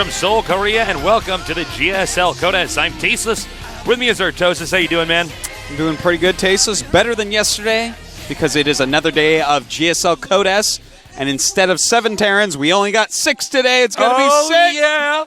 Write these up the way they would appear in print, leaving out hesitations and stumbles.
from Seoul, Korea, and welcome to the GSL Codes. I'm Tasteless. With me is Ro32. How you doing, man? I'm doing pretty good, Tasteless. Better than yesterday because it is another day of GSL Codes, and instead of 7 Terrans, we only got 6 today. It's going to be 6. Yeah.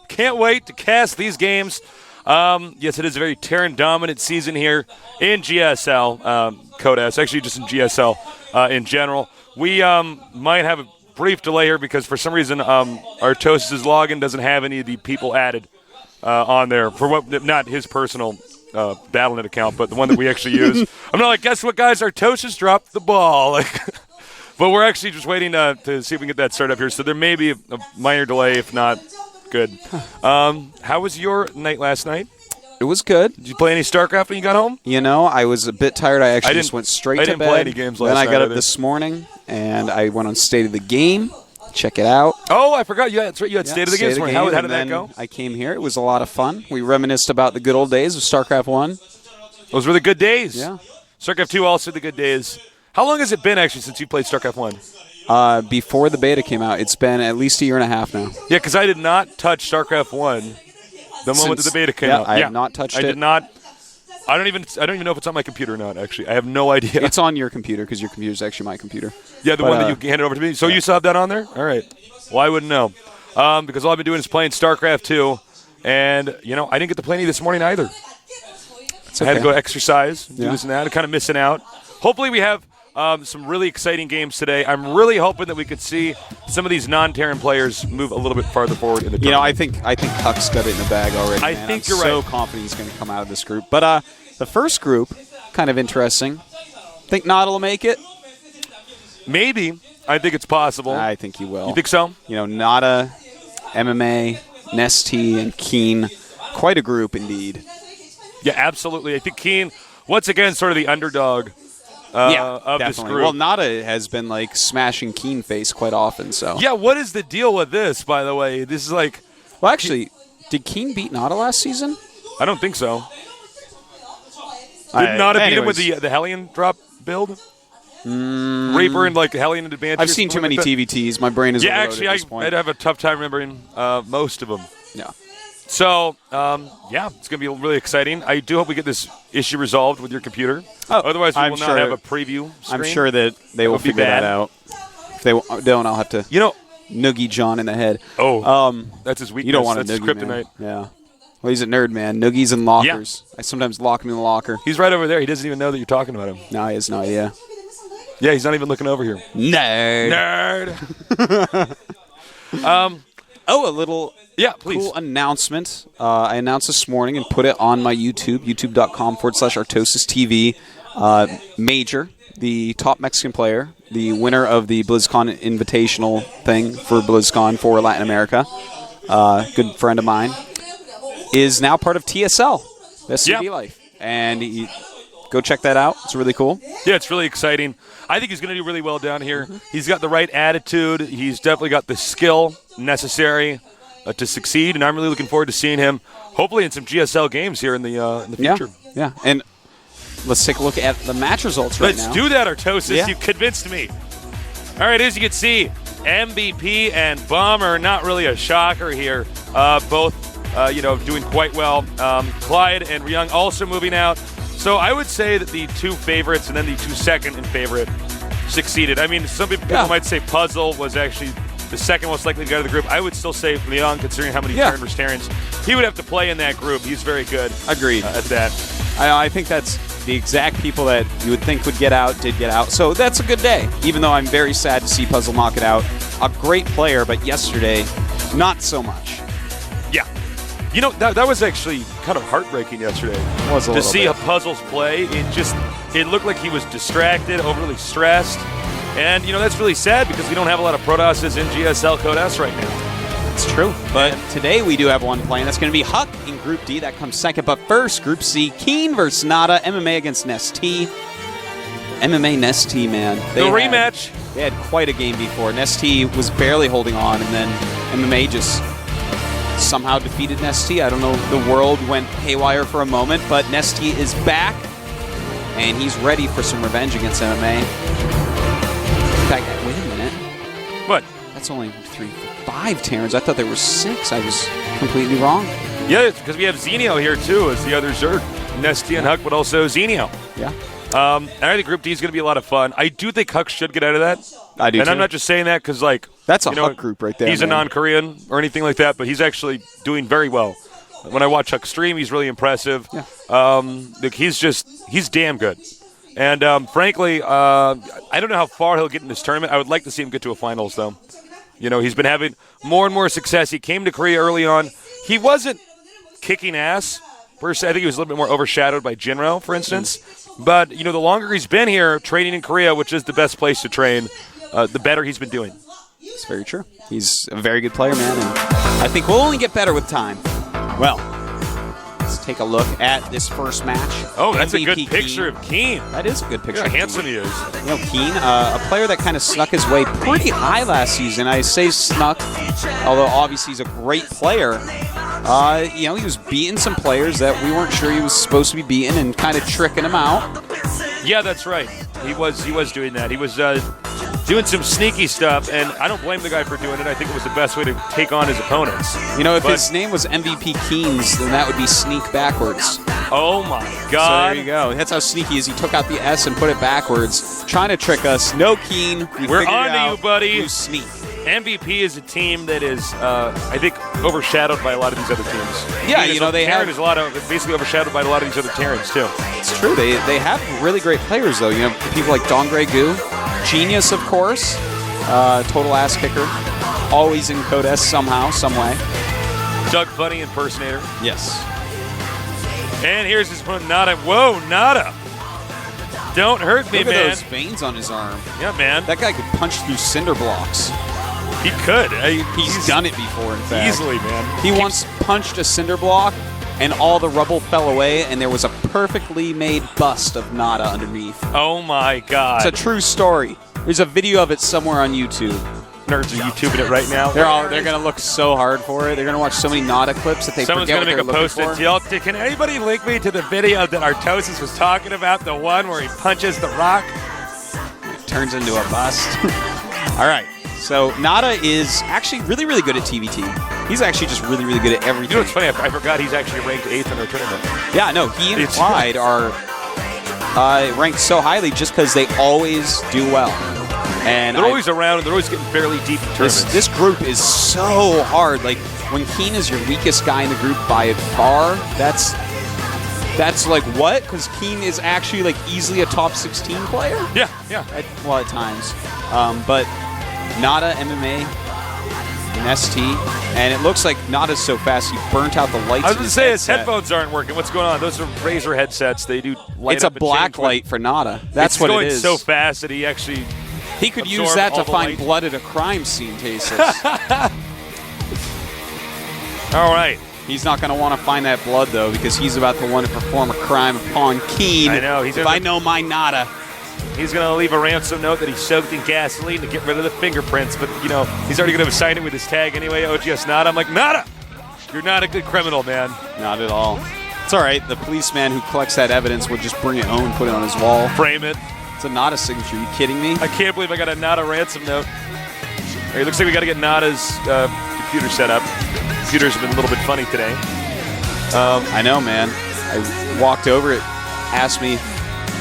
Can't wait to cast these games. Yes, it is a very Terran-dominant season here in GSL Codes. Actually, just in GSL in general. We might have a brief delay here because for some reason our Toast's login doesn't have any of the people added on there for what, not his personal Battle.net account, but the one that we actually use. I'm not like, guess what, guys? Our Toast's dropped the ball. But we're actually just waiting to see if we can get that started up here. So there may be a minor delay, if not good. How was your night last night? It was good. Did you play any StarCraft when you got home? You know, I was a bit tired. I just went straight to bed. I didn't play any games last night. Then I got up this morning, and I went on State of the Game. Check it out. Oh, I forgot. You had State of the Game this morning. How did that go? I came here. It was a lot of fun. We reminisced about the good old days of StarCraft 1. Those were the good days. Yeah. StarCraft 2 also the good days. How long has it been, actually, since you played StarCraft 1? Before the beta came out. It's been at least a year and a half now. Yeah, because I did not touch StarCraft 1 the moment that the beta came out. I have not touched it. I did not. I don't even know if it's on my computer or not, actually. I have no idea. It's on your computer because your computer is actually my computer. Yeah, the one that you handed over to me. So you still have that on there? All right. Well, I wouldn't know. Because all I've been doing is playing StarCraft 2. And, you know, I didn't get to play any this morning either. Okay. I had to go exercise, do this and that. I'm kind of missing out. Hopefully we have some really exciting games today. I'm really hoping that we could see some of these non-Terran players move a little bit farther forward in the tournament. You know, I think Huck's got it in the bag already. I man. think I'm you're right. so confident he's going to come out of this group. But the first group, kind of interesting. Think NaDa will make it? Maybe. I think it's possible. I think he will. You think so? You know, NaDa, MMA, Nestea, and Keen. Quite a group indeed. Yeah, absolutely. I think Keen, once again, sort of the underdog of this group. Well, NaDa has been, like, smashing Keen face quite often, so. Yeah, what is the deal with this, by the way? This is like... Well, actually, did Keen beat NaDa last season? I don't think so. Did NaDa beat him with the Hellion drop build? Reaper and, like, Hellion advantage? I've seen too many TVTs. My brain is overloaded actually, at this point. I'd have a tough time remembering most of them. Yeah. So, yeah, it's going to be really exciting. I do hope we get this issue resolved with your computer. Oh, otherwise, we will not have a preview screen. I'm sure that they will figure that out. If they don't, I'll have to noogie John in the head. Oh, that's his weakness. You don't want to that's noogie, kryptonite. Man. Yeah. Well, he's a nerd, man. Noogies and lockers. Yeah. I sometimes lock him in the locker. He's right over there. He doesn't even know that you're talking about him. No, he has no idea. Yeah, he's not even looking over here. Nerd. A little... Yeah, please. Cool announcement. I announced this morning and put it on my YouTube, youtube.com/ArtosisTV. Major, the top Mexican player, the winner of the BlizzCon Invitational thing for BlizzCon for Latin America, good friend of mine, is now part of TSL, SCD Life. And go check that out. It's really cool. Yeah, it's really exciting. I think he's going to do really well down here. He's got the right attitude. He's definitely got the skill necessary to succeed, and I'm really looking forward to seeing him, hopefully in some GSL games here in the future. Yeah, and let's take a look at the match results right now. Let's do that, Artosis. Yeah. You convinced me. All right, as you can see, MVP and Bomber, not really a shocker here. Both, doing quite well. Clyde and Ryung also moving out. So I would say that the 2 favorites and then the 2 second in favorite succeeded. I mean, some people might say Puzzle was actually the second most likely to get out of the group. I would still say Leon, considering how many Terran versus Terrans he would have to play in that group. He's very good. Agreed. At that. I think that's the exact people that you would think would get out did get out. So that's a good day, even though I'm very sad to see Puzzle knock it out. A great player, but yesterday, not so much. Yeah. You know, that was actually kind of heartbreaking yesterday. It was a to see bit. Puzzle's play. It looked like he was distracted, overly stressed. And, that's really sad because we don't have a lot of Protosses in GSL Codes right now. It's true. But today we do have one playing. That's going to be Huck in Group D. That comes second. But first, Group C, Keen versus NaDa, MMA against Nestea. MMA Nestea, man. The rematch. They had quite a game before. Nestea was barely holding on, and then MMA just somehow defeated Nestea. I don't know. The world went haywire for a moment, but Nestea is back, and he's ready for some revenge against MMA. In fact, wait a minute. What? That's only 5 Terrans. I thought there were 6. I was completely wrong. Yeah, it's because we have Xenio here, too, as the other Zerg. Nesty and Huck, but also Xenio. Yeah. And I think Group D is going to be a lot of fun. I do think Huck should get out of that. I do, and too. I'm not just saying that because, like... That's a Huck group right there, He's man. a non-Korean or anything like that, but he's actually doing very well. When I watch Huck stream, he's really impressive. Yeah. Look, he's damn good. And frankly, I don't know how far he'll get in this tournament. I would like to see him get to a finals, though. You know, he's been having more and more success. He came to Korea early on. He wasn't kicking ass, per se. I think he was a little bit more overshadowed by Jinro, for instance. But, you know, the longer he's been here training in Korea, which is the best place to train, the better he's been doing. It's very true. He's a very good player, man, and I think we'll only get better with time. Well, let's take a look at this first match. Oh, that's MVP a good picture of Keen. That is a good picture. Look how handsome he is. You know, Keen, a player that kind of snuck his way pretty high last season. I say snuck, although obviously he's a great player. You know, he was beating some players that we weren't sure he was supposed to be beating and kind of tricking them out. Yeah, that's right. He was doing that. He was doing some sneaky stuff, and I don't blame the guy for doing it. I think it was the best way to take on his opponents. You know, if his name was MVP Keens, then that would be sneak backwards. Oh, my God. So there you go. That's how sneaky he is. He took out the S and put it backwards, trying to trick us. No, Keen. We're on to you, buddy. You sneak. MVP is a team that is, I think, overshadowed by a lot of these other teams. Yeah, you know, they Terran have... is basically overshadowed by a lot of these other Terrans, too. It's true. They have really great players, though. You know, people like Dongre Gu, Genius, of course, total ass kicker, always in Code S somehow, some way. Doug Funny impersonator. Yes. And here's his opponent, NaDa. Whoa, NaDa. Don't hurt me, Look man. at those veins on his arm. Yeah, man. That guy could punch through cinder blocks. He could. He's done it before, in fact. Easily, man. He once punched a cinder block, and all the rubble fell away, and there was a perfectly made bust of NaDa underneath. Oh, my God. It's a true story. There's a video of it somewhere on YouTube. Nerds are YouTubing it right now. They're going to look so hard for it. They're going to watch so many NaDa clips that they Someone's forget gonna what make they're a post looking it. for. Y'all, can anybody link me to the video that Artosis was talking about, the one where he punches the rock? Turns into a bust. All right. So NaDa is actually really, really good at TVT. He's actually just really, really good at everything. You know what's funny? I forgot he's actually ranked 8th in our tournament. Yeah, no, he and Clyde are ranked so highly just because they always do well. And they're always around, and they're always getting fairly deep in tournaments. This group is so hard. Like, when Keen is your weakest guy in the group by far, that's like what? Because Keen is actually like easily a top 16 player. Yeah. At times. But NaDa, MMA, and ST, and it looks like NaDa's so fast he burnt out the lights. I was going to say his headset. headphones aren't working. What's going on? Those are Razer headsets. They do light It's up a and black change light for NaDa. That's what it is. It's going so fast that he actually. He could use absorb that all to the find light. blood at a crime scene, Tasis. All right. He's not going to want to find that blood, though, because he's about to want to perform a crime upon Keen. I know. If I know my NaDa. He's going to leave a ransom note that he soaked in gasoline to get rid of the fingerprints. But, you know, he's already going to sign it with his tag anyway. OGS NaDa. I'm like, NaDa, you're not a good criminal, man. Not at all. It's all right. The policeman who collects that evidence would just bring it home and put it on his wall. Frame it. It's a NaDa signature. Are you kidding me? I can't believe I got a NaDa ransom note. All right, looks like we got to get NaDa's computer set up. Computers have been a little bit funny today. I know, man. I walked over it, asked me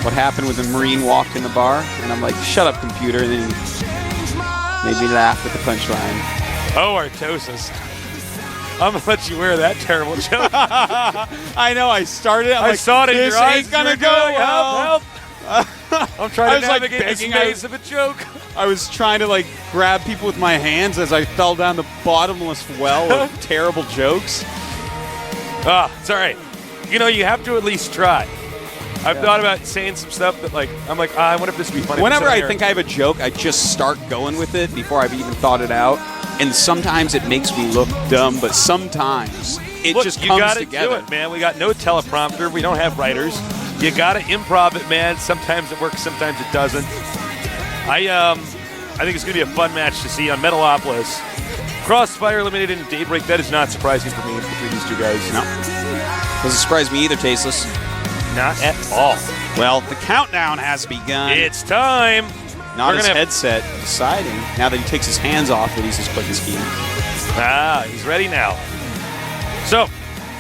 what happened when the Marine walked in the bar, and I'm like, shut up, computer, and then he made me laugh with the punchline. Oh, Artosis. I'm going to let you wear that terrible joke. I know, I started it. I saw it in your eyes. It's gonna You were go going, well. help. I'm trying to navigate this maze of a joke. I was trying to like grab people with my hands as I fell down the bottomless well of terrible jokes. It's all right. You know, you have to at least try. I've thought about saying some stuff that, like, I'm like, I wonder if this would be funny. Whenever I think I have a joke, I just start going with it before I've even thought it out. And sometimes it makes me look dumb, but sometimes it just comes you gotta together. do it, man. We got no teleprompter. We don't have writers. You gotta improv it, man. Sometimes it works, sometimes it doesn't. I think it's gonna be a fun match to see on Metalopolis. Crossfire eliminated in Daybreak. That is not surprising for me between these two guys. No. Doesn't surprise me either, Tasteless. Not at all. Well, the countdown has begun. It's time. NaDa's headset deciding, now that he takes his hands off, that he's as quick as Keen. He's ready now. So,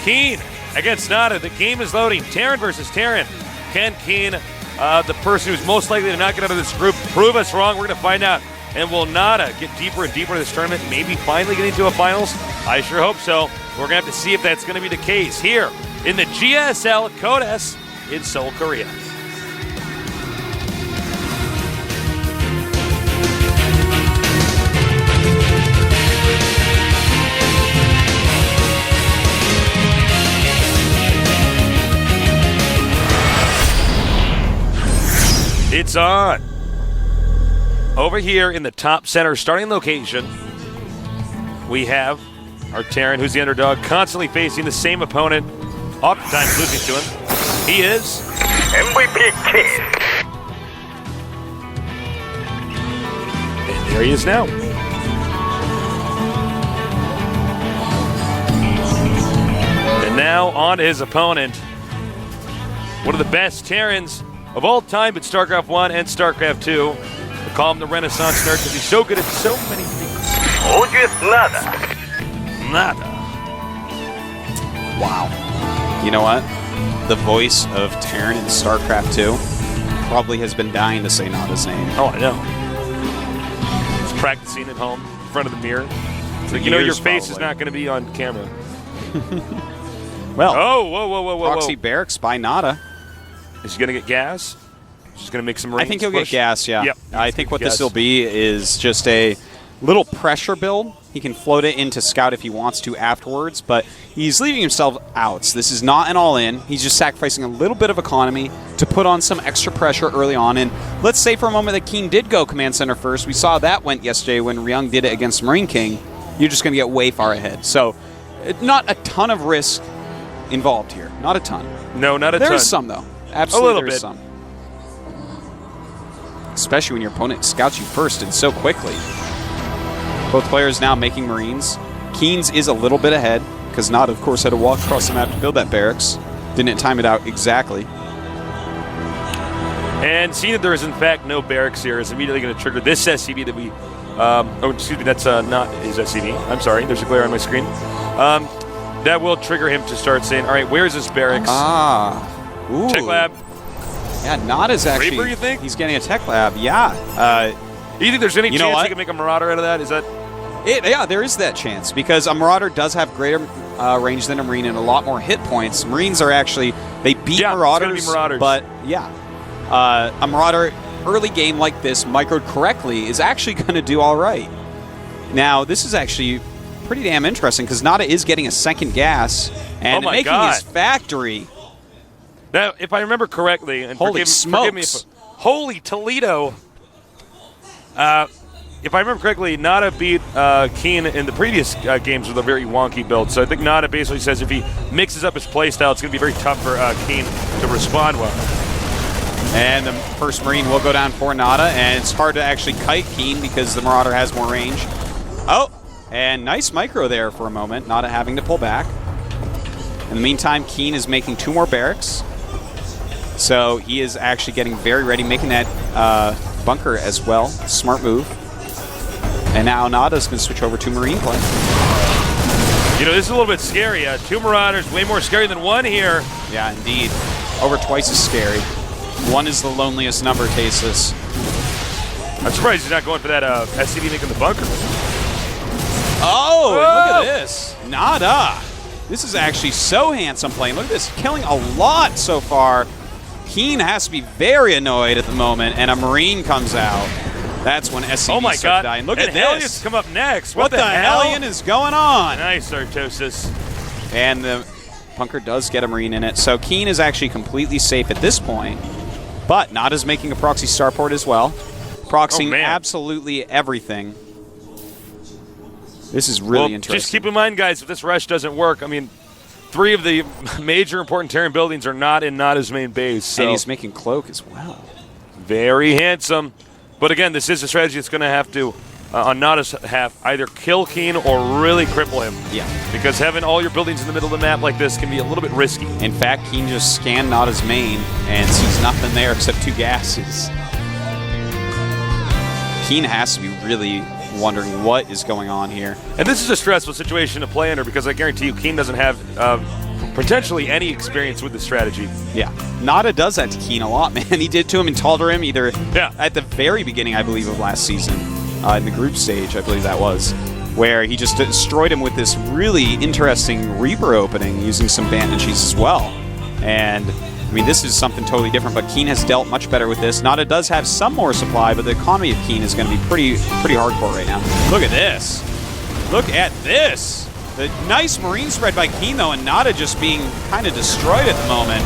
Keen against NaDa. The game is loading. Terran versus Terran. Can Keen, the person who's most likely to not get out of this group, prove us wrong? We're going to find out. And will NaDa get deeper and deeper in this tournament, maybe finally get into a finals? I sure hope so. We're going to have to see if that's going to be the case here in the GSL Codes in Seoul, Korea. It's on. Over here in the top center starting location, we have our Terran, who's the underdog, constantly facing the same opponent, oftentimes losing to him. He is MVP Keen. And there he is now. And now on to his opponent, one of the best Terrans of all time in StarCraft 1 and StarCraft 2. They call him the Renaissance nerd because he's so good at so many things. Oh, just NaDa. Wow. You know what? The voice of Terran in StarCraft 2 probably has been dying to say NaDa's name. Oh, I know. He's practicing at home in front of the mirror. So you know your face is not going to be on camera. Well, whoa. Proxy Barracks by NaDa. Is he going to get gas? He's going to make some range. I think he'll get gas, yeah. Yep. I think what this will be is just a little pressure build. He can float it into Scout if he wants to afterwards, but he's leaving himself outs. This is not an all-in. He's just sacrificing a little bit of economy to put on some extra pressure early on. And let's say for a moment that Keen did go Command Center first. We saw that went yesterday when Ryung did it against Marine King. You're just going to get way far ahead. So not a ton of risk involved here. Not a ton. No, not a ton. There's some, though. Absolutely, a little bit. Some. Especially when your opponent scouts you first and so quickly. Both players now making Marines. Keen's is a little bit ahead, because NaDa, of course, had to walk across the map to build that barracks. Didn't time it out exactly. And seeing that there is, in fact, no barracks here is immediately going to trigger this SCV that we... that's not his SCV. I'm sorry. There's a glare on my screen. That will trigger him to start saying, all right, where's this barracks? Ooh. Tech lab. Yeah, NaDa's actually... Reaper, you think? He's getting a tech lab, yeah. Do you think there's any chance he can make a Marauder out of that? Is that... Yeah, there is that chance, because a Marauder does have greater range than a Marine and a lot more hit points. Marines are actually... They beat Marauders, it's gonna be Marauders. But, yeah. A Marauder, early game like this, microed correctly, is actually going to do all right. Now, this is actually pretty damn interesting, because NaDa is getting a second gas, and making his factory... Now, if I remember correctly, and holy forgive me if, holy Toledo! If I remember correctly, NaDa beat Keen in the previous games with a very wonky build. So I think NaDa basically says if he mixes up his playstyle, it's going to be very tough for Keen to respond well. And the first Marine will go down for NaDa, and it's hard to actually kite Keen because the Marauder has more range. Oh, and nice micro there for a moment, NaDa having to pull back. In the meantime, Keen is making 2 more barracks. So he is actually getting very ready, making that bunker as well. Smart move. And now NaDa's going to switch over to Marine play. You know, this is a little bit scary. 2 Marauders, way more scary than 1 here. Yeah, indeed. Over twice as scary. 1 is the loneliest number, Tasteless. I'm surprised he's not going for that SCV making the bunker. Oh, look at this. NaDa. This is actually so handsome playing. Look at this. Killing a lot so far. Keen has to be very annoyed at the moment, and a Marine comes out. That's when SCV starts dying. Look at this. Hellions come up next. What the hell is going on? Nice, Artosis. And the bunker does get a Marine in it. So Keen is actually completely safe at this point. But NaDa's making a proxy starport as well. Proxying absolutely everything. This is really interesting. Just keep in mind, guys, if this rush doesn't work, I mean, 3 of the major important Terran buildings are not in NaDa's main base. So and he's making Cloak as well. Very handsome. But again, this is a strategy that's going to have to, on NaDa's half, either kill Keen or really cripple him. Yeah. Because having all your buildings in the middle of the map like this can be a little bit risky. In fact, Keen just scanned NaDa's main and sees nothing there except 2 gases. Keen has to be really wondering what is going on here. And this is a stressful situation to play under because I guarantee you Keen doesn't have potentially any experience with this strategy. Yeah. NaDa does that to Keen a lot, man. He did to him in Tal'Darim either at the very beginning, I believe, of last season, in the group stage, I believe that was, where he just destroyed him with this really interesting Reaper opening using some Banshees as well. And I mean, this is something totally different, but Keen has dealt much better with this. NaDa does have some more supply, but the economy of Keen is going to be pretty hardcore right now. Look at this. Look at this. The nice Marine spread by Keen, though, and NaDa just being kind of destroyed at the moment.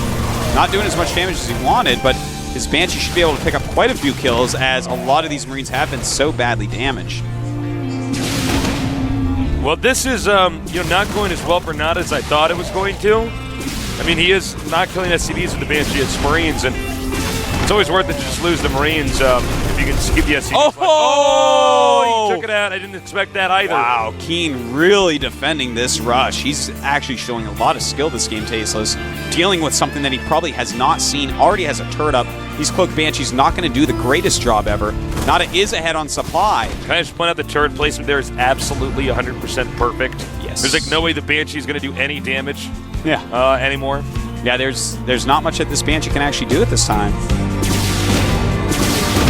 Not doing as much damage as he wanted, but his Banshee should be able to pick up quite a few kills, as a lot of these Marines have been so badly damaged. Well, this is not going as well for NaDa as I thought it was going to. I mean, he is not killing SCVs with the Banshee, it's Marines, and it's always worth it to just lose the Marines if you can just keep the SCVs. Oh, he took it out. I didn't expect that either. Wow, Keen really defending this rush. He's actually showing a lot of skill this game, Tasteless, dealing with something that he probably has not seen. Already has a turret up. These Cloak Banshees not going to do the greatest job ever. NaDa is ahead on supply. Can I just point out the turret placement there is absolutely 100% perfect? Yes. There's like no way the Banshee is going to do any damage anymore. Yeah, there's not much that this Banshee can actually do at this time.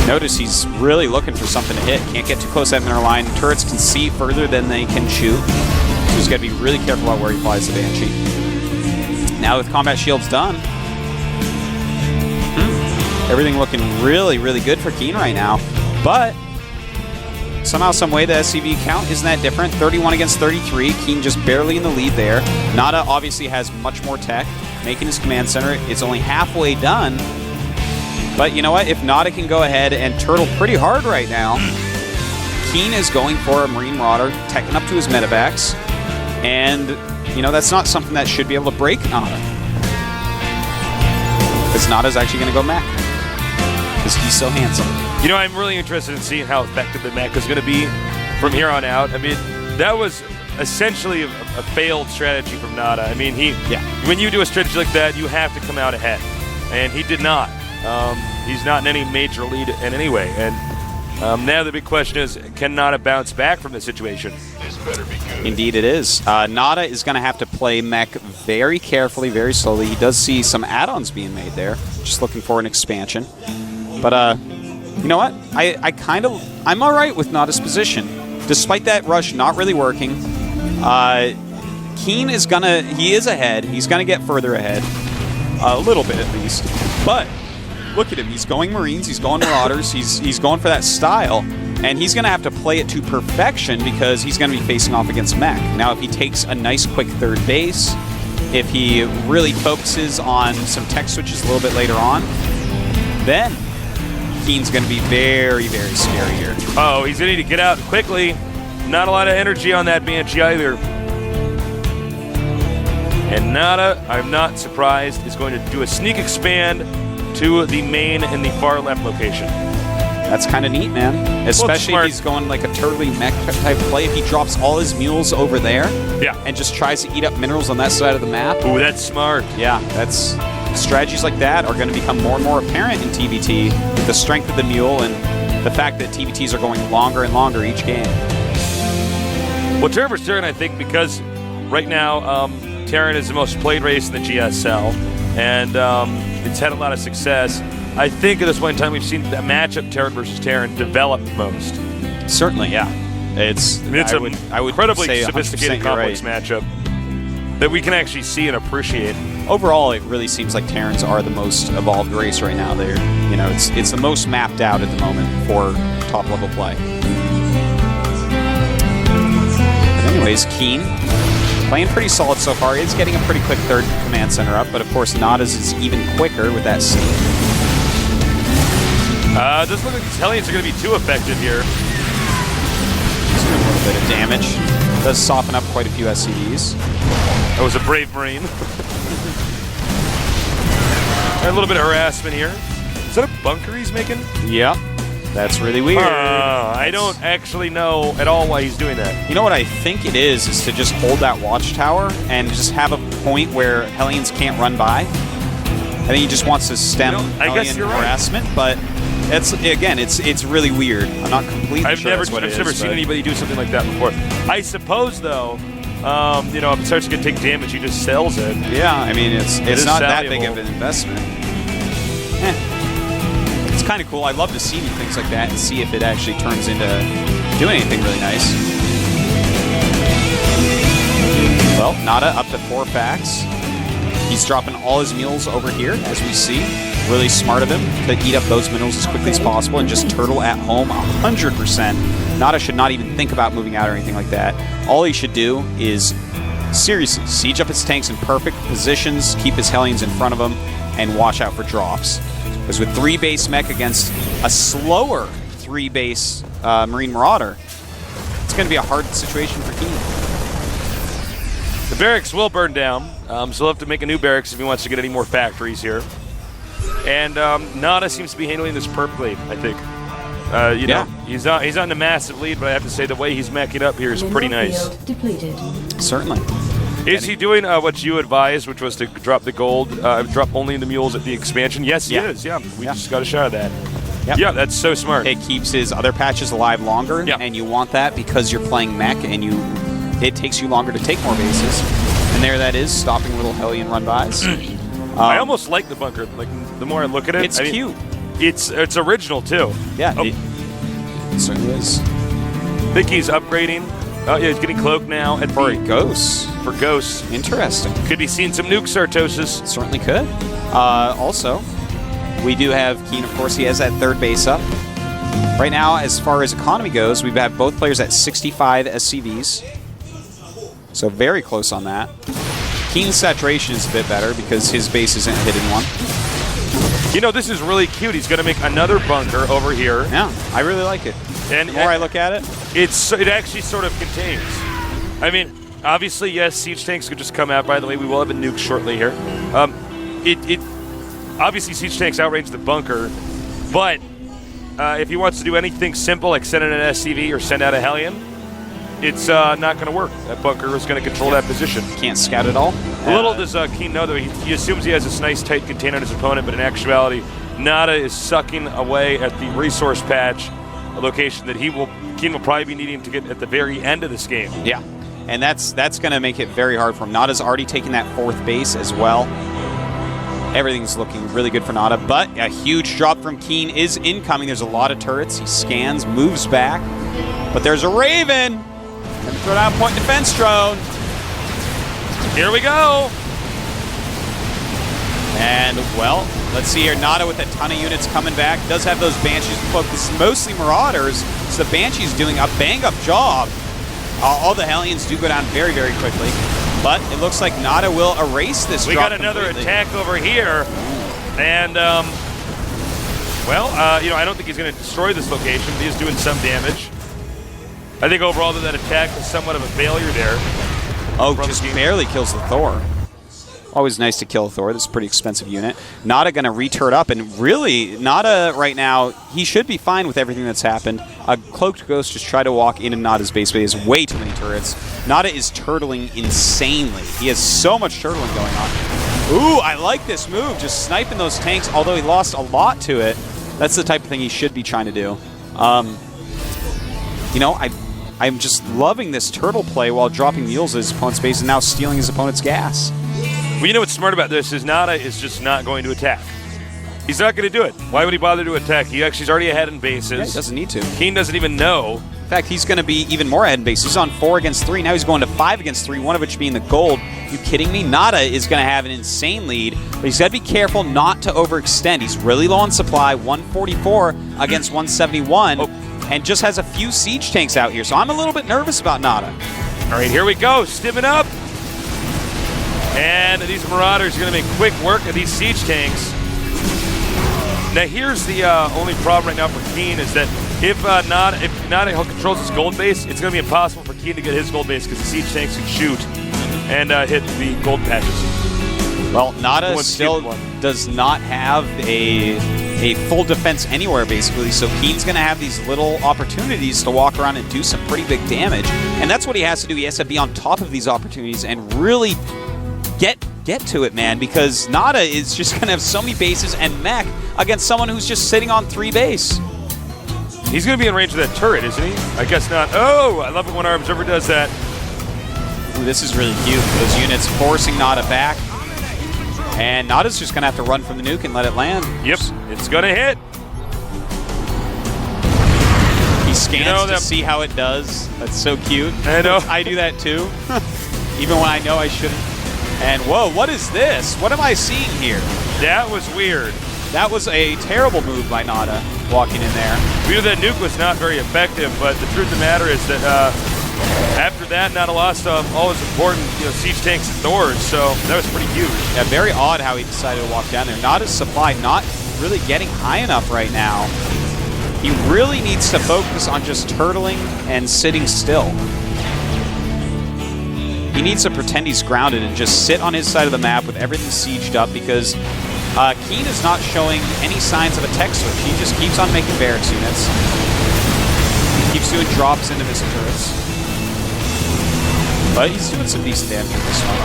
Notice he's really looking for something to hit. Can't get too close to that mineral line. Turrets can see further than they can shoot. So he's got to be really careful about where he flies the Banshee. Now with combat shields done, everything looking really, really good for Keen right now. But somehow, some way, the SCV count isn't that different. 31 against 33. Keen just barely in the lead there. NaDa obviously has much more tech, making his command center. It's only halfway done. But you know what? If NaDa can go ahead and turtle pretty hard right now, Keen is going for a Marine Marauder, teching up to his medevacs. And, that's not something that should be able to break NaDa. Because NaDa's actually going to go mech. Because he's so handsome. I'm really interested in seeing how effective the mech is going to be from here on out. I mean, that was essentially a failed strategy from NaDa. I mean, when you do a strategy like that, you have to come out ahead. And he did not. He's not in any major lead in any way. And now the big question is, can NaDa bounce back from this situation? This better be good. Indeed it is. NaDa is going to have to play mech very carefully, very slowly. He does see some add-ons being made there. Just looking for an expansion. But, you know what? I'm all right with NaDa's position. Despite that rush not really working, Keen is he is ahead. He's going to get further ahead. A little bit at least. But look at him. He's going Marines. He's going Marauders. He's going for that style. And he's going to have to play it to perfection because he's going to be facing off against mech. Now, if he takes a nice quick third base, if he really focuses on some tech switches a little bit later on, then Keen's going to be very, very scary here. Oh, he's going to need to get out quickly. Not a lot of energy on that Banshee either. And NaDa, I'm not surprised, is going to do a sneak expand to the main in the far left location. That's kind of neat, man. Especially if he's going like a turtly mech type play. If he drops all his mules over there and just tries to eat up minerals on that side of the map. Ooh, that's smart. Yeah, strategies like that are going to become more and more apparent in TVT with the strength of the mule and the fact that TVTs are going longer and longer each game. Well, turn for turn, I think, because right now Terran is the most played race in the GSL, and it's had a lot of success. I think at this point in time we've seen the matchup Terran versus Terran develop most. Certainly, yeah. It's an incredibly sophisticated, complex matchup that we can actually see and appreciate. Overall, it really seems like Terrans are the most evolved race right now. They're, it's the most mapped out at the moment for top level play. But anyways, Keen playing pretty solid so far. Is getting a pretty quick third command center up, but of course NaDa's is even quicker with that C. Doesn't look like these Hellions are going to be too effective here. Just doing a little bit of damage. Does soften up quite a few SCVs. That was a brave Marine. A little bit of harassment here. Is that a bunker he's making? Yep. That's really weird. I don't actually know at all why he's doing that. You know what I think it is to just hold that watchtower and just have a point where Hellions can't run by. I think he just wants to stem Hellion harassment, but It's really weird. I'm not completely I've sure never that's what it is, seen but- anybody do something like that before. I suppose though, if it starts to take damage, he just sells it. Yeah, I mean it's is not that big valuable. of an investment. It's kind of cool. I love to see things like that and see if it actually turns into doing anything really nice. Well, NaDa up to 4 packs. He's dropping all his mules over here, as we see. Really smart of him to eat up those minerals as quickly as possible and just turtle at home 100%. NaDa should not even think about moving out or anything like that. All he should do is, seriously, siege up his tanks in perfect positions, keep his Hellions in front of him, and watch out for drops. Because with 3 base mech against a slower 3 base Marine Marauder, it's going to be a hard situation for Keen. The barracks will burn down, so he'll have to make a new barracks if he wants to get any more factories here. And NaDa seems to be handling this perfectly, I think. He's on a massive lead, but I have to say the way he's meching up here is pretty nice. Certainly. Is he doing what you advised, which was to drop the gold, drop only the mules at the expansion? Yes, he is. Yeah, we just got a shot of that. Yep. Yeah, that's so smart. It keeps his other patches alive longer, and you want that because you're playing mech, and it takes you longer to take more bases. And there that is, stopping little Hellion run-bys. I almost like the bunker. Like the more I look at it, it's cute. It's original too. Yeah, it certainly is. I think he's upgrading. Oh yeah, he's getting cloaked now For ghosts. For ghosts. Interesting. Could be seeing some nuke Sartosis. Certainly could. Also, we do have Keen, of course, he has that 3rd base up. Right now, as far as economy goes, we have both players at 65 SCVs. So very close on that. Keen's saturation is a bit better because his base isn't hidden one. This is really cute. He's going to make another bunker over here. Yeah, I really like it. And the more I look at it, it actually sort of contains. I mean, obviously, yes, siege tanks could just come out. By the way, we will have a nuke shortly here. Obviously siege tanks outrange the bunker, but if he wants to do anything simple like send in an SCV or send out a Hellion, it's not going to work. That bunker is going to control that position. Can't scout at all. Little does Keen know, though, he assumes he has this nice tight container on his opponent, but in actuality, NaDa is sucking away at the resource patch, a location that Keen will probably be needing to get at the very end of this game. Yeah, and that's going to make it very hard for him. NaDa's already taken that 4th base as well. Everything's looking really good for NaDa, but a huge drop from Keen is incoming. There's a lot of turrets. He scans, moves back, but there's a Raven. And throw down point defense drone. Here we go. And, well, let's see here. NaDa with a ton of units coming back. Does have those Banshees cloaked. This is mostly Marauders, so the Banshee's doing a bang-up job. All the Hellions do go down very, very quickly. But it looks like NaDa will erase this We drop got another completely. attack over here. And, I don't think he's going to destroy this location, but he's doing some damage. I think overall that attack was somewhat of a failure there. Oh, just barely kills the Thor. Always nice to kill a Thor. This is a pretty expensive unit. NaDa going to re-turret up, and really, NaDa right now, he should be fine with everything that's happened. A Cloaked Ghost just tried to walk into NaDa's base, but he has way too many turrets. NaDa is turtling insanely. He has so much turtling going on. Ooh, I like this move, just sniping those tanks, although he lost a lot to it. That's the type of thing he should be trying to do. I'm just loving this turtle play while dropping mules at his opponent's base and now stealing his opponent's gas. Well, you know what's smart about this is NaDa is just not going to attack. He's not going to do it. Why would he bother to attack? He's already ahead in bases. Yeah, he doesn't need to. Keen doesn't even know. In fact, he's going to be even more ahead in base. He's on 4 against 3. Now he's going to 5 against 3, one of which being the gold. You kidding me? NaDa is going to have an insane lead, but he's got to be careful not to overextend. He's really low on supply, 144 against 171. And just has a few siege tanks out here, so I'm a little bit nervous about NaDa. All right, here we go. Stimming up. And these Marauders are going to make quick work of these siege tanks. Now, here's the only problem right now for Keen is that if NaDa controls his gold base, it's going to be impossible for Keen to get his gold base because the siege tanks can shoot and hit the gold patches. Well, NaDa still does not have a full defense anywhere, basically, so Keen's going to have these little opportunities to walk around and do some pretty big damage, and that's what he has to do. He has to be on top of these opportunities and really get get to it, man, because NaDa is just going to have so many bases and mech against someone who's just sitting on 3 base. He's going to be in range of that turret, isn't he? I guess not. Oh, I love it when our observer does that. Ooh, this is really cute. Those units forcing NaDa back. And NaDa's just going to have to run from the nuke and let it land. Yep, it's going to hit. He scans to see how it does. That's so cute. I know. I do that too, even when I know I shouldn't. And whoa, what is this? What am I seeing here? That was weird. That was a terrible move by NaDa, walking in there. We knew that nuke was not very effective, but the truth of the matter is that after that, NaDa lost all his important siege tanks and doors, so that was pretty huge. Yeah, very odd how he decided to walk down there. NaDa's supply not really getting high enough right now. He really needs to focus on just turtling and sitting still. He needs to pretend he's grounded and just sit on his side of the map with everything sieged up, because Keen is not showing any signs of a tech switch. He just keeps on making barracks units. He keeps doing drops into missile turrets. But he's doing some decent damage in this one.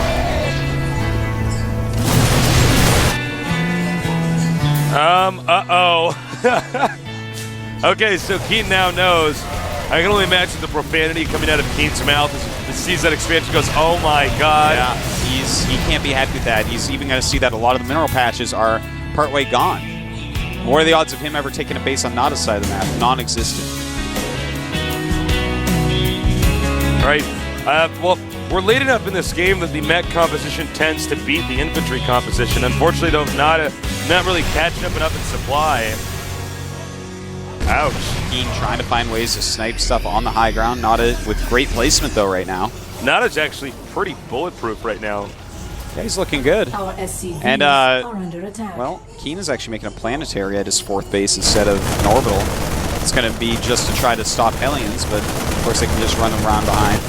Uh-oh. Okay, so Keen now knows. I can only imagine the profanity coming out of Keen's mouth as he sees that expansion, goes, oh my god. Yeah, he can't be happy with that. He's even going to see that a lot of the mineral patches are partway gone. What are the odds of him ever taking a base on NaDa's side of the map? Non-existent. Right. Well, we're late enough in this game that the mech composition tends to beat the infantry composition. Unfortunately, though, NaDa not really catching up enough in supply. Ouch. Keen trying to find ways to snipe stuff on the high ground. NaDa with great placement, though, right now. NaDa's actually pretty bulletproof right now. Yeah, he's looking good. Our SCVs And, are under attack. well, Keen is actually making a planetary at his 4th base instead of an orbital. It's going to be just to try to stop Hellions, but of course they can just run around behind.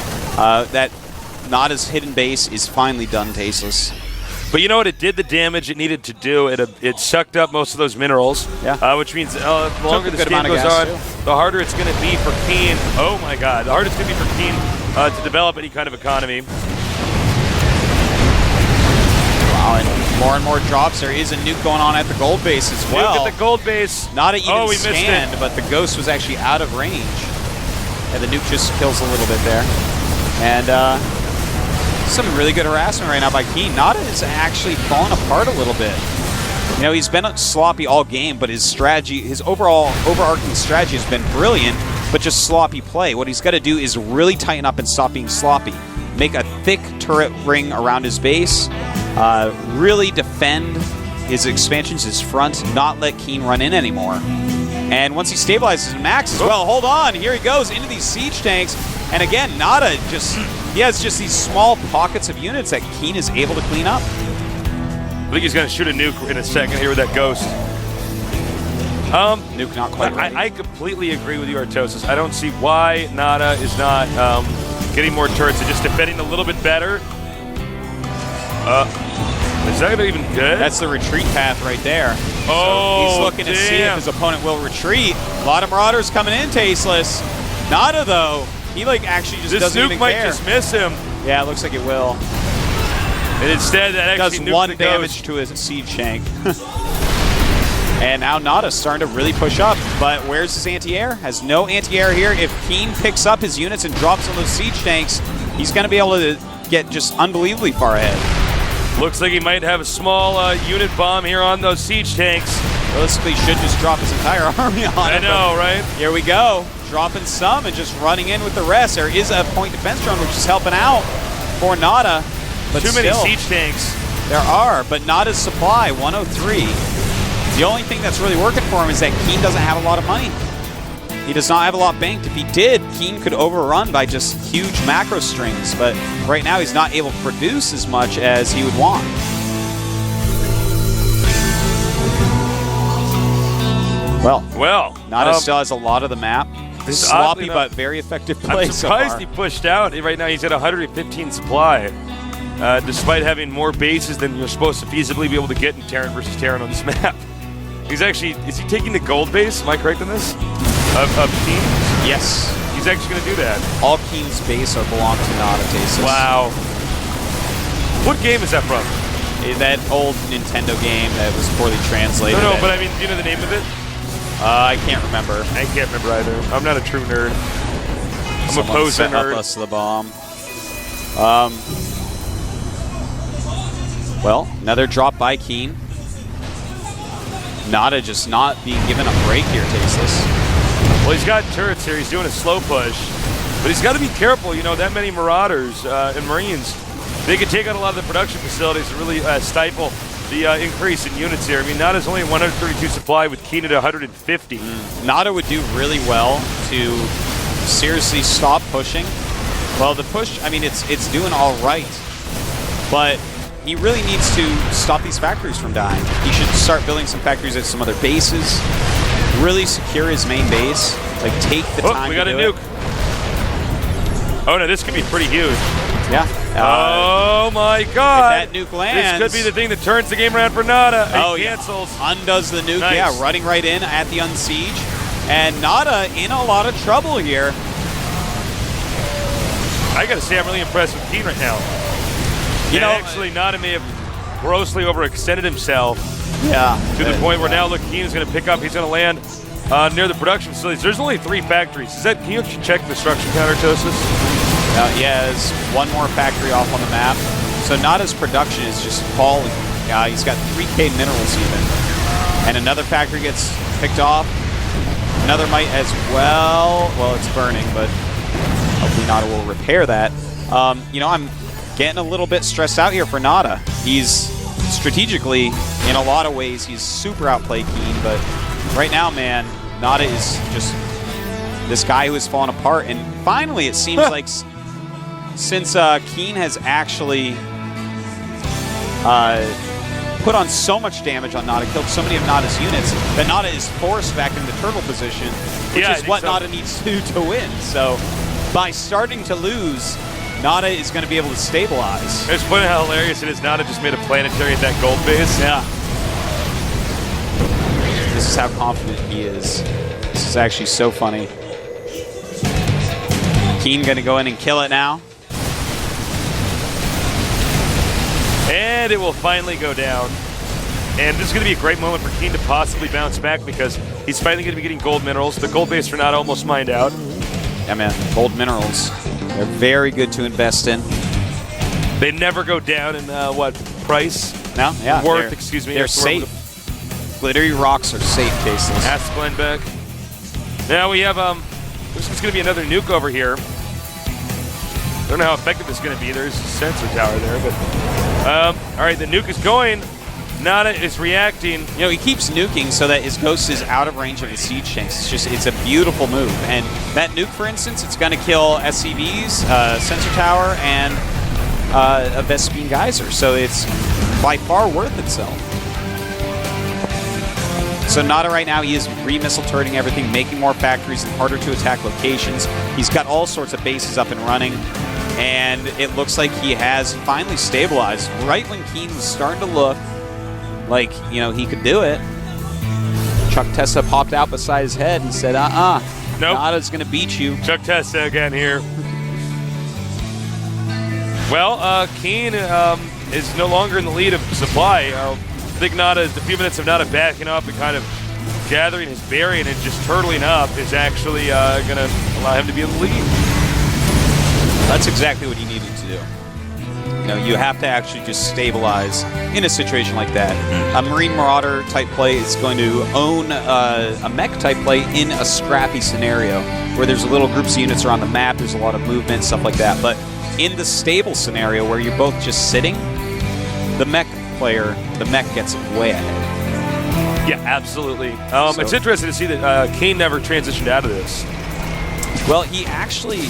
That NaDa's hidden base is finally done, tasteless. But you know what? It did the damage it needed to do. It sucked up most of those minerals. Yeah. Which means the longer this game goes on, the harder it's going to be for Keen. Oh my god. The harder it's going to be for Keen to develop any kind of economy. Wow, and more drops. There is a nuke going on at the gold base as well. Look at the gold base. NaDa even we missed scanned, it. but the ghost was actually out of range. And the nuke just kills a little bit there. And some really good harassment right now by Keen. NaDa is actually falling apart a little bit. You know, he's been sloppy all game, but his strategy, his overarching strategy has been brilliant, but just sloppy play. What he's got to do is really tighten up and stop being sloppy. Make a thick turret ring around his base, really defend his expansions, his front, not let Keen run in anymore. And once he stabilizes his max as well, hold on, here he goes into these siege tanks. And again, NaDa he has just these small pockets of units that Keen is able to clean up. I think he's going to shoot a nuke in a second here with that ghost. Nuke not quite ready. I completely agree with you, Artosis. I don't see why NaDa is not getting more turrets and just defending a little bit better. Is that even good? That's the retreat path right there. Oh, so he's looking to see if his opponent will retreat. A lot of Marauders coming in, tasteless. NaDa, though, he actually just doesn't even care. This nuke might just miss him. Yeah, it looks like it will. And instead, that actually does 1 damage to his siege tank. And now NaDa's starting to really push up. But where's his anti-air? Has no anti-air here. If Keen picks up his units and drops on those siege tanks, he's going to be able to get just unbelievably far ahead. Looks like he might have a small unit bomb here on those siege tanks. Realistically, should just drop his entire army on it. I know, right? Here we go. Dropping some and just running in with the rest. There is a point defense drone, which is helping out for NaDa. But Too many siege tanks. There are, but NaDa's supply, 103. The only thing that's really working for him is that Keen doesn't have a lot of money. He does not have a lot banked. If he did, Keen could overrun by just huge macro strings, but right now he's not able to produce as much as he would want. Well, NaDa still has a lot of the map. This is sloppy but very effective play. I'm surprised he pushed out. Right now he's at 115 supply, despite having more bases than you're supposed to feasibly be able to get in Terran versus Terran on this map. He's actually, is he taking the gold base? Am I correct on this? Of Keen? Yes. He's actually going to do that. All Keen's base belong to NaDa, Tasteless. Wow. What game is that from? that old Nintendo game that was poorly translated. No, but I mean, do you know the name of it? I can't remember. I can't remember either. I'm not a true nerd. I'm Someone a poser set nerd. Up us the bomb. Well, another drop by Keen. NaDa just not being given a break here, Tasteless. Well, he's got turrets here. He's doing a slow push. But he's got to be careful. You know, that many Marauders and Marines, they could take out a lot of the production facilities and really stifle the increase in units here. I mean, NaDa's only 132 supply with Keen at 150. NaDa would do really well to seriously stop pushing. Well, the push, I mean, it's doing all right. But he really needs to stop these factories from dying. He should start building some factories at some other bases. Really secure his main base. Like, take the time we got to a do nuke. it. Oh, no, this could be pretty huge. Yeah. Oh, my God. If that nuke lands. This could be the thing that turns the game around for NaDa. Oh, He yeah. cancels. Undoes the nuke. Nice. Yeah, running right in at the unsiege. And NaDa in a lot of trouble here. I got to say, I'm really impressed with Keen right now. You know, actually, NaDa may have grossly overextended himself yeah. to the point where now, look, Keen is going to pick up. He's going to land near the production facilities. There's only 3 factories. Can you actually check the destruction counter, Tosis? He has one more factory off on the map. So NaDa's production is just falling. He's got 3K minerals even. And another factory gets picked off. Another might as well. Well, it's burning, but hopefully NaDa will repair that. You know, I'm getting a little bit stressed out here for NaDa. He's strategically, in a lot of ways, he's super outplayed Keen, but right now, man, NaDa is just this guy who has fallen apart. And finally, it seems like since Keen has actually put on so much damage on NaDa, killed so many of NaDa's units, that NaDa is forced back into turtle position, which is what NaDa needs to do to win. So by starting to lose, NaDa is going to be able to stabilize. It's funny how hilarious it is. NaDa just made a planetary at that gold base. Yeah. This is how confident he is. This is actually so funny. Keen going to go in and kill it now. And it will finally go down. And this is going to be a great moment for Keen to possibly bounce back because he's finally going to be getting gold minerals. The gold base for NaDa almost mined out. Yeah, man. Gold minerals. They're very good to invest in. They never go down in, what, price? No? Yeah. Worth, excuse me. They're safe. Glittery rocks are safe cases. Ask Glenn Beck. Now we have, this is going to be another nuke over here. I don't know how effective it's going to be. There's a sensor tower there, but... all right, the nuke is going. NaDa is reacting. You know, he keeps nuking so that his ghost is out of range of the siege tanks. It's a beautiful move. And that nuke, for instance, it's going to kill SCVs, sensor tower, and a Vespine geyser. So it's by far worth itself. So NaDa right now, he is re-missile turreting everything, making more factories and harder to attack locations. He's got all sorts of bases up and running. And it looks like he has finally stabilized. Right when Keen was starting to look like, you know, he could do it, Chuck Tessa popped out beside his head and said, nope. NaDa's going to beat you. Chuck Tessa again here. Well, Keen is no longer in the lead of supply. I think NaDa, the few minutes of NaDa backing up and kind of gathering his bearing and just turtling up is actually going to allow him to be in the lead. That's exactly what he needed to do. You know, you have to actually just stabilize in a situation like that. A Marine Marauder type play is going to own a mech type play in a scrappy scenario where there's little groups of units around the map, there's a lot of movement, stuff like that. But in the stable scenario where you're both just sitting, the mech gets way ahead. Yeah, absolutely. It's interesting to see that Keen never transitioned out of this. Well, he actually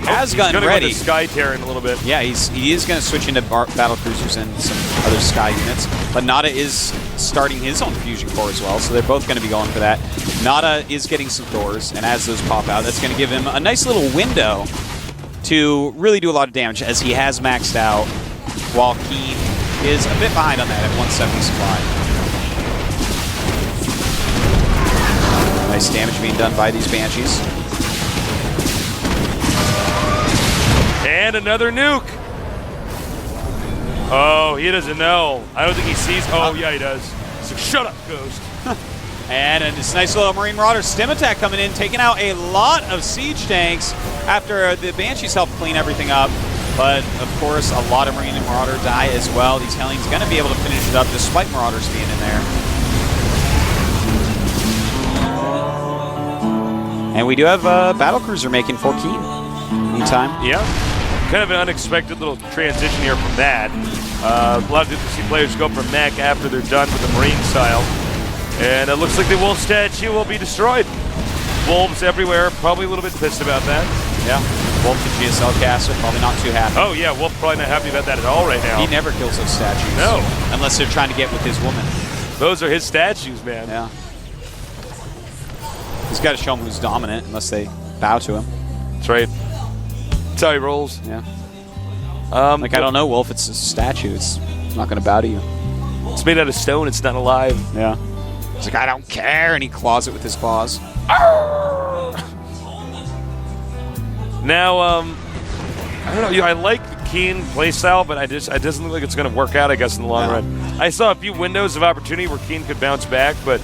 has gotten ready. He's going to Sky Terran a little bit. Yeah, he is going to switch into battle cruisers and some other Sky units. But NaDa is starting his own fusion core as well, so they're both going to be going for that. NaDa is getting some doors, and as those pop out, that's going to give him a nice little window to really do a lot of damage, as he has maxed out, while Keen is a bit behind on that at 170 supply. Nice damage being done by these Banshees. And another nuke. Oh, he doesn't know. I don't think he sees. Oh, yeah, he does. So shut up, Ghost. And this nice little Marine Marauder stim attack coming in, taking out a lot of siege tanks after the Banshees helped clean everything up. But, of course, a lot of Marine and Marauder die as well. These Hellions going to be able to finish it up despite Marauders being in there. And we do have a Battlecruiser making 14. Meantime. Yeah. Kind of an unexpected little transition here from that. A lot of people see players go from mech after they're done with the Marine style. And it looks like the Wolf statue will be destroyed. Wolves everywhere, probably a little bit pissed about that. Yeah. Wolf and GSL caster, probably not too happy. Oh, yeah, Wolf probably not happy about that at all right now. He never kills those statues. No. Unless they're trying to get with his woman. Those are his statues, man. Yeah. He's got to show them who's dominant unless they bow to him. That's right. That's how he rolls. Yeah. I don't know, Wolf. It's a statue. It's not going to bow to you. It's made out of stone. It's not alive. Yeah. He's like, I don't care, and he claws it with his claws. Now, I don't know. I like the Keen playstyle, but it doesn't look like it's going to work out, I guess, in the long run. I saw a few windows of opportunity where Keen could bounce back, but,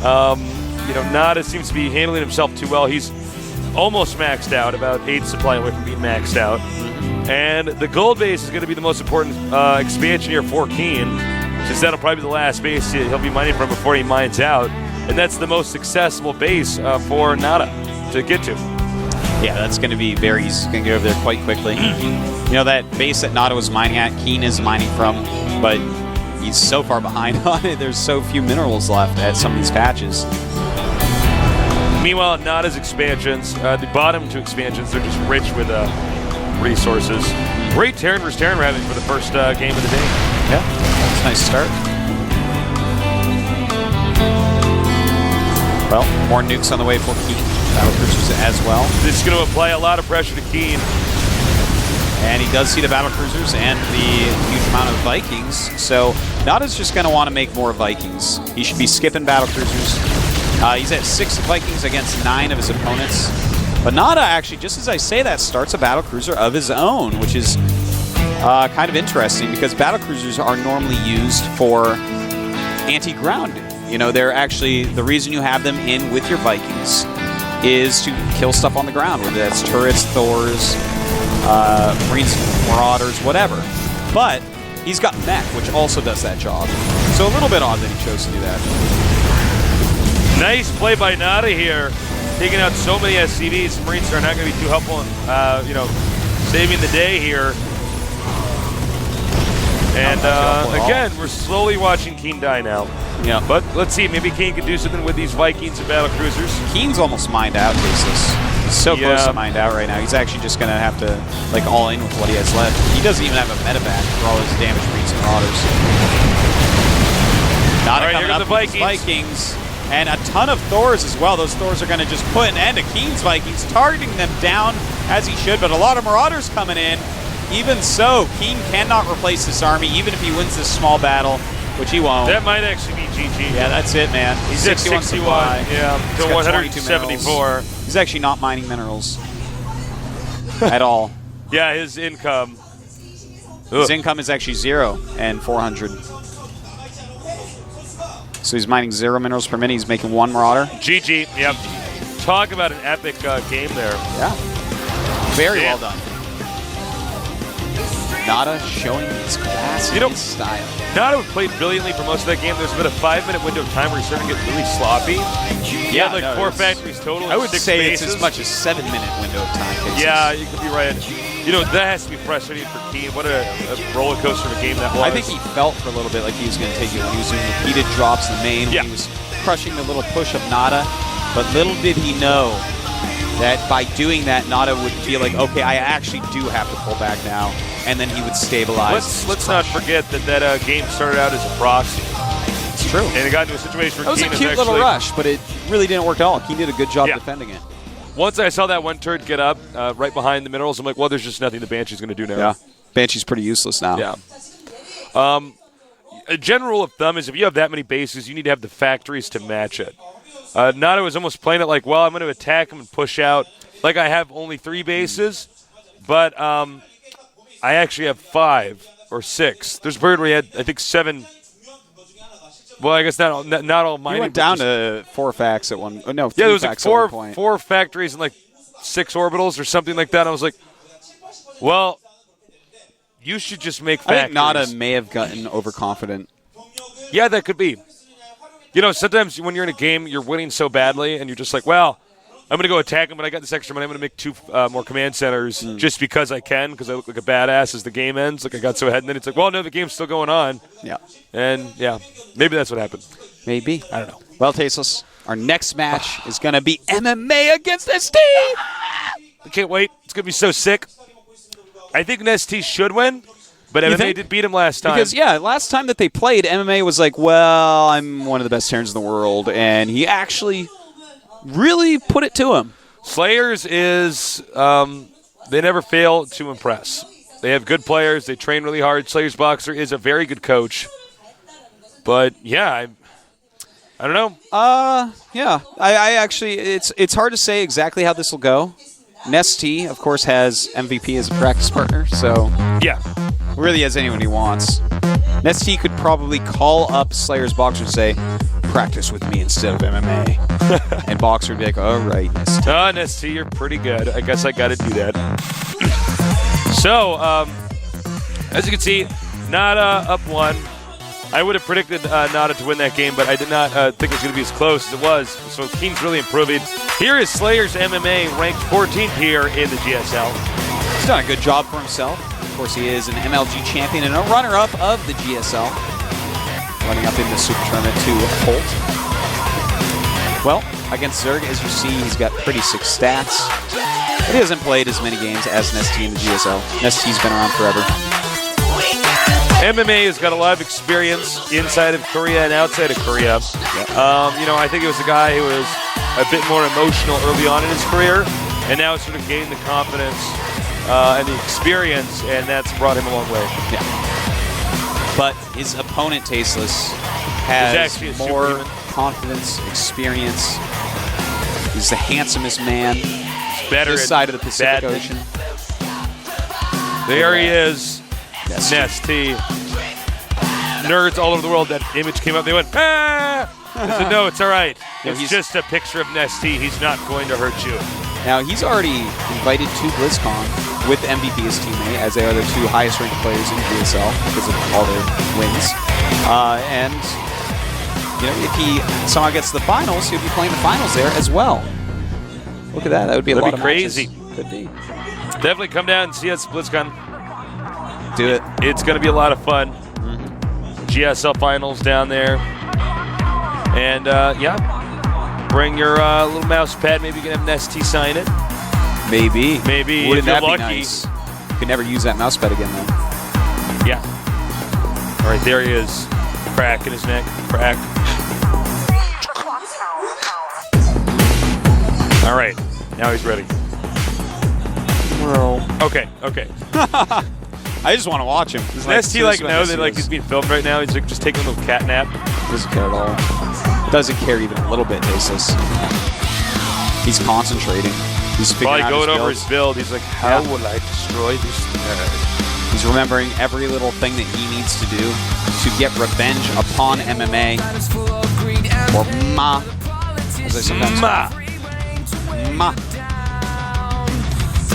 NaDa seems to be handling himself too well. He's almost maxed out, about 8 supply away from being maxed out. And the gold base is going to be the most important expansion here for Keen, since that'll probably be the last base he'll be mining from before he mines out. And that's the most accessible base for NaDa to get to. Yeah, that's going to be very easy. He's going to get over there quite quickly. That base that NaDa was mining at, Keen is mining from, but he's so far behind on it. There's so few minerals left at some of these patches. Meanwhile, NaDa's expansions, the bottom 2 expansions, they're just rich with resources. Great Terran vs. Terran we're having for the first game of the day. Yeah, that's a nice start. Well, more nukes on the way for Keen. Battlecruisers as well. This is going to apply a lot of pressure to Keen. And he does see the Battlecruisers and the huge amount of Vikings. So NaDa's just going to want to make more Vikings. He should be skipping Battlecruisers. He's at 6 Vikings against 9 of his opponents. But NaDa actually, just as I say that, starts a Battlecruiser of his own, which is kind of interesting because Battlecruisers are normally used for anti-ground. They're actually, the reason you have them in with your Vikings is to kill stuff on the ground, whether that's turrets, Thors, Marines, Marauders, whatever. But he's got mech, which also does that job. So a little bit odd that he chose to do that. Nice play by NaDa here, taking out so many SCVs. Marines are not going to be too helpful in, saving the day here. And again, we're slowly watching Keen die now. Yeah. But let's see, maybe Keen can do something with these Vikings and Battlecruisers. Keen's almost mined out, Jesus. He's so close to mined out right now. He's actually just going to have to all in with what he has left. He doesn't even have a medevac for all his damaged Marines and Marauders. NaDa coming up with his Vikings. And a ton of Thors as well. Those Thors are going to just put an end to Keen's Vikings, targeting them down as he should. But a lot of Marauders coming in. Even so, Keen cannot replace this army, even if he wins this small battle, which he won't. That might actually be GG. Yeah, that's it, man. He's at 61. Supply. Yeah, to 174. He's actually not mining minerals at all. Yeah, his income. His income is actually 0 and 400. So he's mining 0 minerals per minute. He's making 1 Marauder. GG. Yep. Talk about an epic game there. Yeah. Very well done. NaDa showing his class and his style. NaDa played brilliantly for most of that game. There's been a 5-minute window of time where he's starting to get really sloppy. Yeah, like 4 factories total. I would say bases. it's as much as 7-minute window of time. Cases. Yeah, you could be right. That has to be frustrating for Keen. What a roller coaster of a game that was. I think he felt for a little bit like he was going to take it when he was doing repeated drops in the main, when he was crushing the little push of NaDa. But little did he know that by doing that, NaDa would feel like, okay, I actually do have to pull back now, and then he would stabilize. Let's not forget that game started out as a proxy. It's true. And it got into a situation where Keen was a cute little rush, but it really didn't work at all. Keen did a good job defending it. Once I saw that one turret get up right behind the minerals, I'm like, well, there's just nothing the Banshee's going to do now. Yeah, Banshee's pretty useless now. Yeah. A general rule of thumb is if you have that many bases, you need to have the factories to match it. NaDa was almost playing it like, well, I'm going to attack him and push out. Like I have only 3 bases, but I actually have 5. or 6. There's a period where he had, I think, 7. Well, I guess not all mining. He went down to 4 facts at one. Oh, no, 3 there was facts like at one point. 4 factories and like 6 orbitals or something like that. I was like, well, you should just make factories. I think NaDa may have gotten overconfident. Yeah, that could be. You know, sometimes when you're in a game, you're winning so badly, and you're just like, well, I'm going to go attack him, but I got this extra money. I'm going to make 2 more command centers just because I can, because I look like a badass as the game ends. Like, I got so ahead, and then it's like, well, no, the game's still going on. Yeah. And, yeah, maybe that's what happened. Maybe. I don't know. Well, Tasteless, our next match is going to be MMA against ST. I can't wait. It's going to be so sick. I think ST should win, but MMA did beat him last time. Because, yeah, last time that they played, MMA was like, well, I'm one of the best Terrans in the world, and he actually really put it to him. Slayers is, they never fail to impress. They have good players. They train really hard. Slayers Boxer is a very good coach. But, yeah, I don't know. Yeah. I actually, it's hard to say exactly how this will go. Nesty, of course, has MVP as a practice partner, so yeah, really has anyone he wants. Nesty could probably call up Slayer's Boxer and say, practice with me instead of MMA. And Boxer would be like, all right, Nesty. Nesty, you're pretty good. I guess I got to do that. So, as you can see, NaDa up 1. I would have predicted NaDa to win that game, but I did not think it was going to be as close as it was. So Keen's really improving. Here is Slayers MMA, ranked 14th here in the GSL. He's done a good job for himself. Of course, he is an MLG champion and a runner-up of the GSL. Running up in the Super Tournament to Holt. Well, against Zerg, as you see, he's got pretty sick stats. But he hasn't played as many games as Nesty in the GSL. Nesty's been around forever. MMA has got a lot of experience inside of Korea and outside of Korea. You know, I think it was a guy who was a bit more emotional early on in his career, and now sort of gained the confidence and the experience, and that's brought him a long way. Yeah. But his opponent, Tasteless, has more confidence, experience. He's the handsomest man better this side of the Pacific Ocean. There he is. Nesty. Nerds all over the world, that image came up, they went, ah! I said, no, it's all right. It's just a picture of Nesty. He's not going to hurt you. Now, he's already invited to BlizzCon with MVP as teammate, as they are the 2 highest-ranked players in GSL because of all their wins. And, you know, if he somehow gets to the finals, he'll be playing the finals there as well. Look at that. That would be a lot of crazy. Matches. Could be. Definitely come down and see us at BlizzCon. Do it. It's going to be a lot of fun. GSL finals down there. And, yeah, bring your little mouse pad. Maybe you can have Nesty sign it. Maybe. Wouldn't that be nice? You can never use that mouse pad again, though. Yeah. All right, there he is. Crack in his neck. Crack. All right. Now he's ready. Okay. I just want to watch him. Does Nesty know that he's being filmed right now? He's like just taking a little cat nap. Doesn't care at all. Doesn't care even a little bit, Tasteless. He's concentrating. He's figuring out going over his build. He's like, how will I destroy this nerd? He's remembering every little thing that he needs to do to get revenge upon MMA. Or Ma. As I sometimes Ma.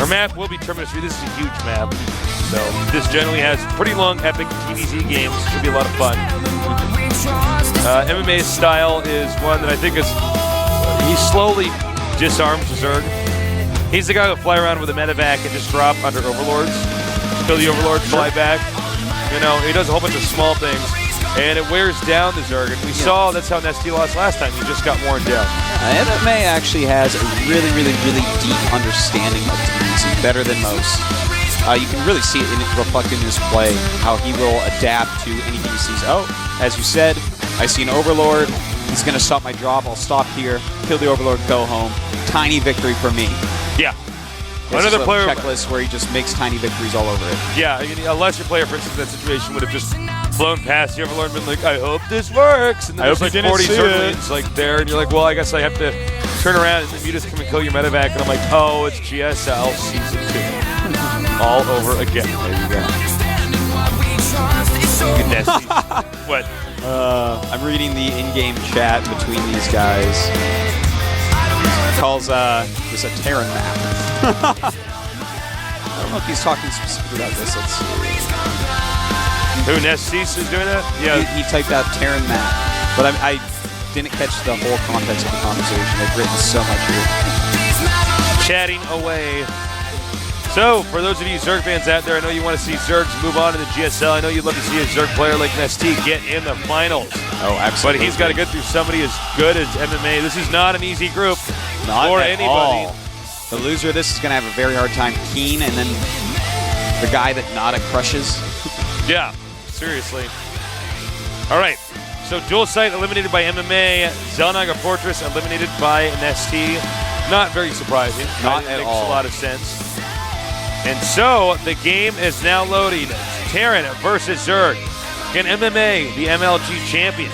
Our map will be Terminus 3. This is a huge map. So this generally has pretty long, epic TVZ games. Should be a lot of fun. MMA's style is one that I think is... he slowly disarms the Zerg. He's the guy who'll fly around with a medevac and just drop under Overlords. Kill the Overlord, fly back. You know, he does a whole bunch of small things. And it wears down the Zerg. And we saw that's how Nesty lost last time. He just got worn down. MMA actually has a really, really, really deep understanding of TVZ, better than most. You can really see it reflected in his play, how he will adapt to anything he sees. Oh, as you said, I see an Overlord. He's going to stop my drop. I'll stop here, kill the Overlord, go home. Tiny victory for me. Yeah. It's another player checklist where he just makes tiny victories all over it. Yeah, a lesser player, for instance, in that situation would have just flown past the Overlord and been like, I hope this works. And then there's like 40 Zerglings like there, and you're like, well, I guess I have to turn around, and then you just come and kill your medevac, and I'm like, oh, it's GSL Season 2. All over again. There you go. Nesty. What? I'm reading the in-game chat between these guys. Calls this a Terran map. I don't know if he's talking specifically about this. Let's see. Who, Nestis is doing that? Yeah. He typed out Terran map, but I didn't catch the whole context of the conversation. They've written so much here. Chatting away. So, for those of you Zerg fans out there, I know you want to see Zergs move on to the GSL. I know you'd love to see a Zerg player like Nesty get in the finals. Oh, absolutely. But he's got to go through somebody as good as MMA. This is not an easy group for anybody. All. The loser of this is going to have a very hard time. Keen, and then the guy that NaDa crushes. Yeah, seriously. All right. So, Dual Sight eliminated by MMA. Zelnaga Fortress eliminated by Nesty. Not very surprising. Not at all. Makes a lot of sense. And so, the game is now loading. Terran versus Zerg. Can MMA, the MLG champion,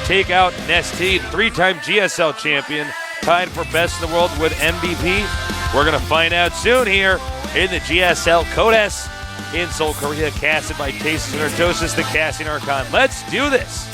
take out Nesty, 3-time GSL champion, tied for best in the world with MVP? We're going to find out soon here in the GSL Codes in Seoul, Korea, casted by Cases and Artosis, the Casting Archon. Let's do this.